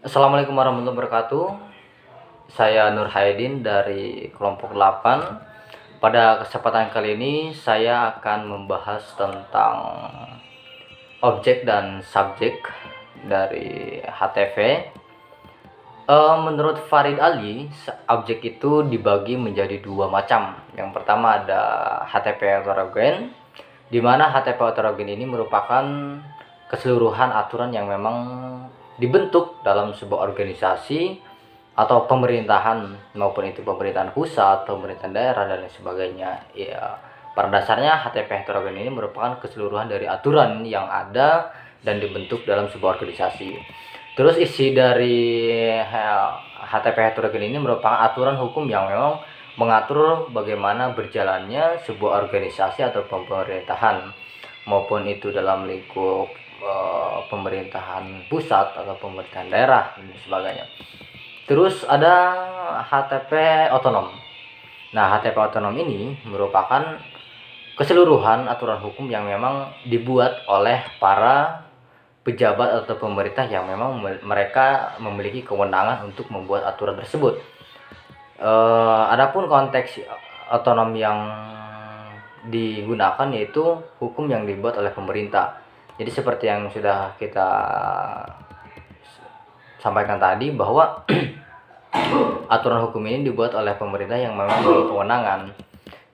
Assalamualaikum warahmatullahi wabarakatuh. Saya Nur Haidin dari kelompok 8. Pada kesempatan kali ini saya akan membahas tentang objek dan subjek dari HTV. Menurut Farid Ali, objek itu dibagi menjadi dua macam. Yang pertama ada HTP heterogen, di mana HTP heterogen ini merupakan keseluruhan aturan yang memang dibentuk dalam sebuah organisasi atau pemerintahan, maupun itu pemerintahan pusat, pemerintahan daerah dan lain sebagainya. Ya, pada dasarnya HTP heterogen ini merupakan keseluruhan dari aturan yang ada dan dibentuk dalam sebuah organisasi. Terus isi dari HTP heterogen ini merupakan aturan hukum yang memang mengatur bagaimana berjalannya sebuah organisasi atau pemerintahan, maupun itu dalam lingkup pemerintahan pusat atau pemerintahan daerah dan sebagainya. Terus ada HTP otonom. Nah, HTP otonom ini merupakan keseluruhan aturan hukum yang memang dibuat oleh para pejabat atau pemerintah yang memang mereka memiliki kewenangan untuk membuat aturan tersebut. Adapun konteks otonom yang digunakan yaitu hukum yang dibuat oleh pemerintah. Jadi seperti yang sudah kita sampaikan tadi, bahwa aturan hukum ini dibuat oleh pemerintah yang memang memiliki kewenangan.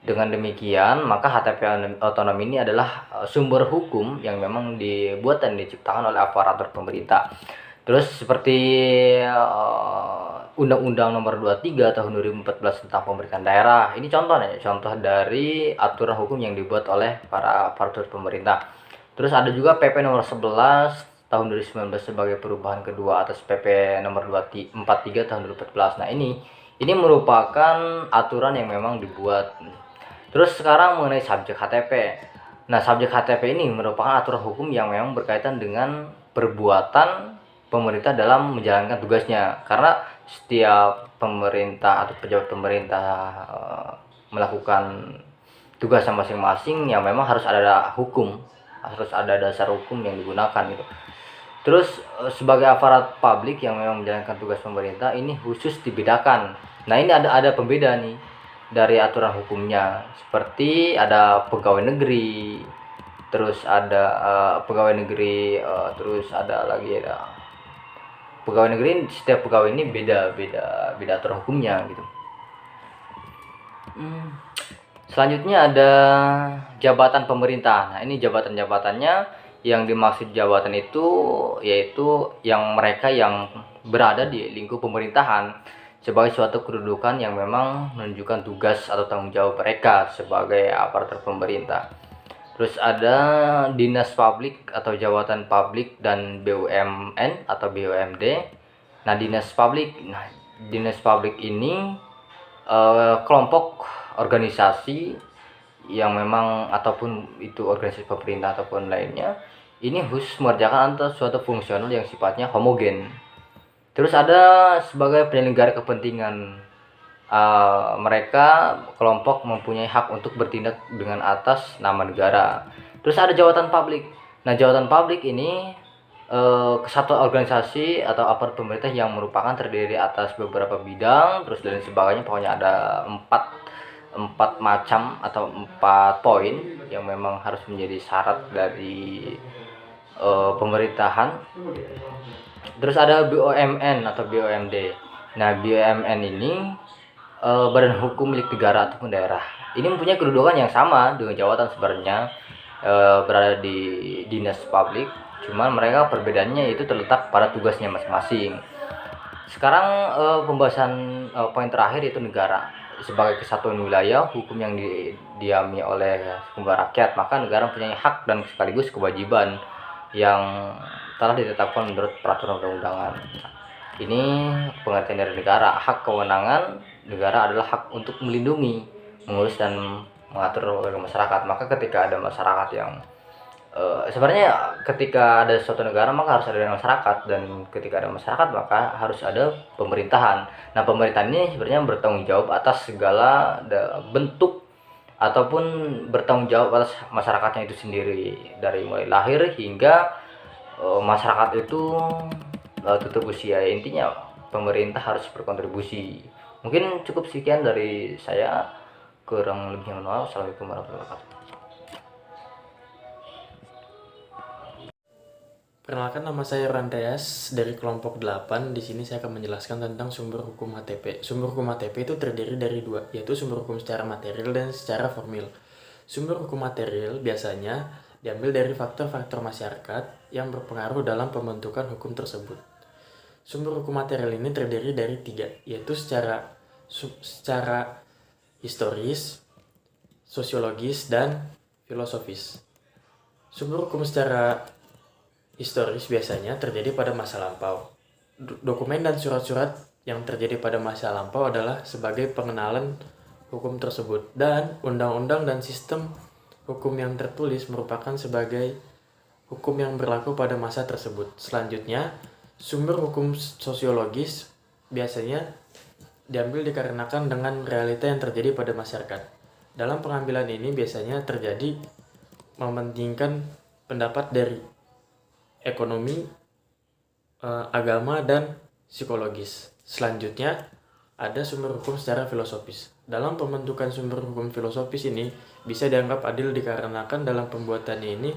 Dengan demikian, maka HTP otonom ini adalah sumber hukum yang memang dibuat dan diciptakan oleh aparatur pemerintah. Terus seperti Undang-Undang Nomor 23 Tahun 2014 tentang Pemerintahan Daerah. Ini contoh dari aturan hukum yang dibuat oleh para aparatur pemerintah. Terus ada juga PP Nomor 11 Tahun 2019 sebagai perubahan kedua atas PP Nomor 43 Tahun 2014. Nah, ini merupakan aturan yang memang dibuat. Terus sekarang mengenai subjek HTP. Nah, subjek HTP ini merupakan aturan hukum yang memang berkaitan dengan perbuatan pemerintah dalam menjalankan tugasnya. Karena setiap pemerintah atau pejabat pemerintah melakukan tugasnya masing-masing, yang memang harus ada hukum, harus ada dasar hukum yang digunakan gitu. Terus sebagai aparat publik yang memang menjalankan tugas pemerintah, ini khusus dibedakan. Nah, ini ada pembeda nih dari aturan hukumnya, seperti ada pegawai negeri, terus ada pegawai negeri, terus ada lagi ada pegawai negeri. Setiap pegawai ini beda aturan hukumnya gitu. Selanjutnya ada jabatan pemerintah. Nah, ini jabatan-jabatannya. Yang dimaksud jabatan itu yaitu yang mereka yang berada di lingkup pemerintahan sebagai suatu kedudukan yang memang menunjukkan tugas atau tanggung jawab mereka sebagai aparatur pemerintah. Terus ada dinas publik atau jabatan publik dan BUMN atau BUMD. Nah, dinas publik ini kelompok organisasi yang memang ataupun itu organisasi pemerintah ataupun lainnya, ini khusus mengerjakan antara suatu fungsional yang sifatnya homogen. Terus ada sebagai penyelenggara kepentingan, mereka kelompok mempunyai hak untuk bertindak dengan atas nama negara. Terus ada jabatan publik. Nah, jabatan publik ini kesatuan organisasi atau aparat pemerintah yang merupakan terdiri atas beberapa bidang, terus dan sebagainya. Pokoknya ada empat macam atau 4 poin yang memang harus menjadi syarat dari pemerintahan. Terus ada BUMN atau BUMD. Nah, BUMN ini badan hukum milik negara ataupun daerah. Ini mempunyai kedudukan yang sama dengan jabatan sebenarnya, berada di dinas publik, cuman mereka perbedaannya itu terletak pada tugasnya masing-masing. Sekarang pembahasan poin terakhir yaitu negara. Sebagai kesatuan wilayah hukum yang didiami oleh sekumpulan rakyat, maka negara mempunyai hak dan sekaligus kewajiban yang telah ditetapkan menurut peraturan undang-undangan. Ini pengertian dari negara. Hak kewenangan negara adalah hak untuk melindungi, mengurus dan mengatur warga masyarakat. Maka ketika ada masyarakat yang sebenarnya ketika ada suatu negara maka harus ada masyarakat, dan ketika ada masyarakat maka harus ada pemerintahan. Nah, pemerintahan ini sebenarnya bertanggung jawab atas segala bentuk ataupun bertanggung jawab atas masyarakatnya itu sendiri, dari mulai lahir hingga masyarakat itu tutup usia. Intinya pemerintah harus berkontribusi. Mungkin cukup sekian dari saya, kurang lebihnya mohon maaf. Assalamualaikum warahmatullahi wabarakatuh. Perkenalkan, nama saya Randreas dari kelompok 8. Di sini saya akan menjelaskan tentang sumber hukum HTP. Sumber hukum HTP itu terdiri dari dua, yaitu sumber hukum secara material dan secara formil. Sumber hukum material biasanya diambil dari faktor-faktor masyarakat yang berpengaruh dalam pembentukan hukum tersebut. Sumber hukum material ini terdiri dari tiga, yaitu secara historis, sosiologis, dan filosofis. Sumber hukum secara historis biasanya terjadi pada masa lampau. Dokumen dan surat-surat yang terjadi pada masa lampau adalah sebagai pengenalan hukum tersebut, dan undang-undang dan sistem hukum yang tertulis merupakan sebagai hukum yang berlaku pada masa tersebut. Selanjutnya, sumber hukum sosiologis biasanya diambil dikarenakan dengan realita yang terjadi pada masyarakat. Dalam pengambilan ini biasanya terjadi mementingkan pendapat dari ekonomi, agama, dan psikologis. Selanjutnya, ada sumber hukum secara filosofis. Dalam pembentukan sumber hukum filosofis ini bisa dianggap adil dikarenakan dalam pembuatannya ini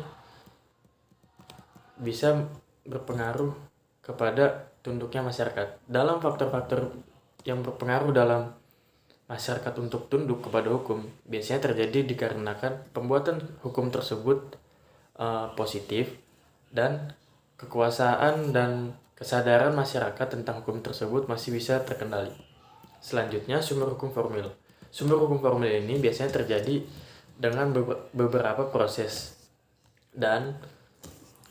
bisa berpengaruh kepada tunduknya masyarakat. Dalam faktor-faktor yang berpengaruh dalam masyarakat untuk tunduk kepada hukum biasanya terjadi dikarenakan pembuatan hukum tersebut positif, dan kekuasaan dan kesadaran masyarakat tentang hukum tersebut masih bisa terkendali. Selanjutnya, sumber hukum formil. Sumber hukum formil ini biasanya terjadi dengan beberapa proses, dan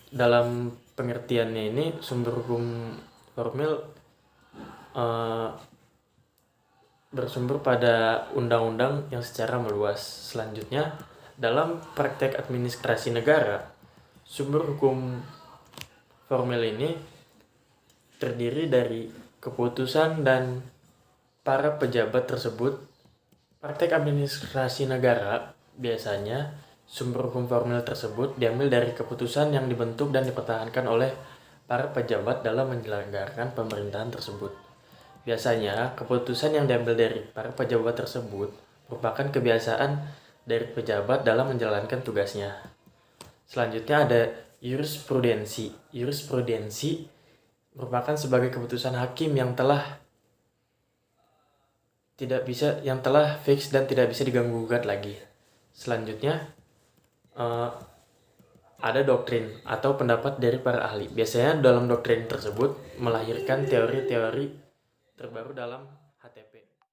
dalam pengertiannya ini sumber hukum formil bersumber pada undang-undang yang secara meluas. Selanjutnya, dalam praktek administrasi negara, sumber hukum formil ini terdiri dari keputusan dan para pejabat tersebut. Praktek administrasi negara biasanya sumber hukum formil tersebut diambil dari keputusan yang dibentuk dan dipertahankan oleh para pejabat dalam menyelenggarakan pemerintahan tersebut. Biasanya, keputusan yang diambil dari para pejabat tersebut merupakan kebiasaan dari pejabat dalam menjalankan tugasnya. Selanjutnya ada jurisprudensi. Jurisprudensi merupakan sebagai keputusan hakim yang telah fix dan tidak bisa diganggu-gugat lagi. Selanjutnya ada doktrin atau pendapat dari para ahli. Biasanya dalam doktrin tersebut melahirkan teori-teori terbaru dalam HTP.